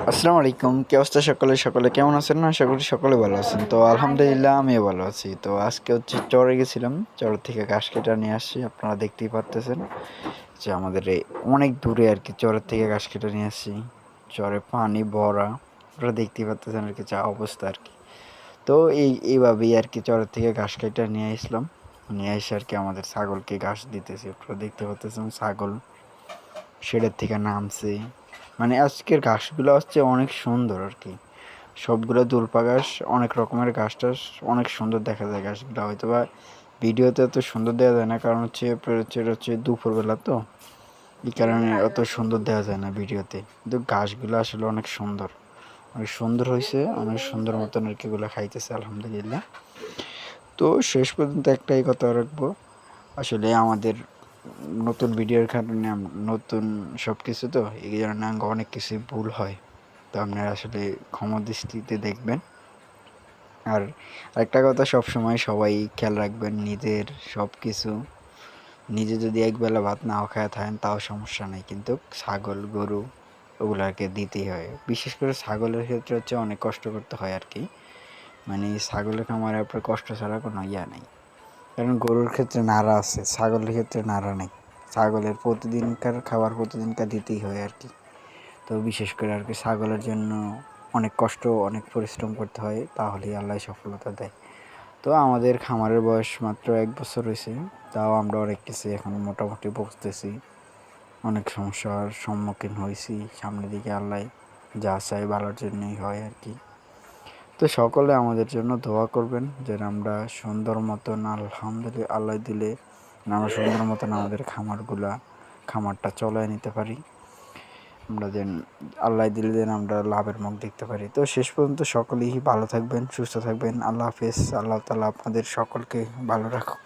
আসসালামু আলাইকুম। কি অবস্থা সকলে? সকলে কেমন আছেন? আশা করি সকলে ভালো আছেন। তো আলহামদুলিল্লাহ আমিও ভালো আছি। তো আজকে হচ্ছে চরে গেছিলাম। চর থেকে ঘাস কেটে নিয়ে আসছি। আপনারা দেখতেই পারতেছেন যে আমাদের এই অনেক দূরে আরকি চরের থেকে ঘাস কেটে নিয়ে আসছি। চরে পানি ভরা। আপনারা দেখতেই পারতেছেন আরকি যা অবস্থা আরকি। তো এইভাবেই আরকি চরের থেকে ঘাস কেটে নিয়ে আসলাম। নিয়ে এসে আরকি আমাদের ছাগলকে ঘাস দিতেছি। আপনারা দেখতে পারতেছেন ছাগল শেডের থেকে নামছে। মানে আজকের ঘাসগুলো হচ্ছে অনেক সুন্দর আর কি। সবগুলো দুলপা ঘাস, অনেক রকমের ঘাস টাস অনেক সুন্দর দেখা যায় ঘাসগুলো। হয়তো বা ভিডিওতে এত সুন্দর দেওয়া যায় না, কারণ হচ্ছে এটা হচ্ছে দুপুরবেলা তো, এই কারণে অত সুন্দর দেওয়া যায় না ভিডিওতে। কিন্তু ঘাসগুলো আসলে অনেক সুন্দর, অনেক সুন্দর হয়েছে, অনেক সুন্দর মতন আর কি এগুলো খাইতেছে আলহামদুলিল্লাহ। তো শেষ পর্যন্ত একটাই কথা রাখবো, আসলে আমাদের নতুন ভিডিওর কারণে নতুন সব কিছু তো, এই কারণে অনেক কিছুই ভুল হয়। তো আপনারা আসলে ক্ষমা দৃষ্টিতে দেখবেন। আর আরেকটা কথা, সবসময় সবাই খেয়াল রাখবেন নিজের সব কিছু। নিজে যদি একবেলা ভাত নাও খায় থাকেন তাও সমস্যা নেই, কিন্তু ছাগল গরু ওগুলাকে দিতেই হয়। বিশেষ করে ছাগলের ক্ষেত্রে হচ্ছে অনেক কষ্ট করতে হয় আর কি। মানে ছাগলের খামারে আপনার কষ্ট ছাড়া কোনো ইয়া নেই। কারণ গরুর ক্ষেত্রে নাড়া আছে, ছাগলের ক্ষেত্রে নাড়া নেই। ছাগলের প্রতিদিনকার খাবার প্রতিদিনকার দিতেই হয় আর কি। তো বিশেষ করে আর কি ছাগলের জন্য অনেক কষ্ট, অনেক পরিশ্রম করতে হয়, তাহলেই আল্লাহ সফলতা দেয়। তো আমাদের খামারের বয়স মাত্র 1 বছর হয়েছে, তাও আমরা অনেক কিছু এখন মোটামুটি বুঝতেছি। অনেক সমস্যার সম্মুখীন হয়েছি, সামনের দিকে আল্লাহ যা চাই ভালোর জন্যই হয় আর কি। তো সকলে আমাদের জন্য দোয়া করবেন যেন আমরা সুন্দর মতন আলহামদুলিল্লাহ আল্লাহ দিলে আমরা সুন্দর মতন আমাদের খামারটা চলায় নিতে পারি। আমরা যেন আল্লাহ দিলে যেন আমরা লাভের মুখ দেখতে পারি। তো শেষ পর্যন্ত সকলেই ভালো থাকবেন, সুস্থ থাকবেন। আল্লাহ হাফেজ। আল্লাহ তাআলা আপনাদের সকলকে ভালো রাখুক।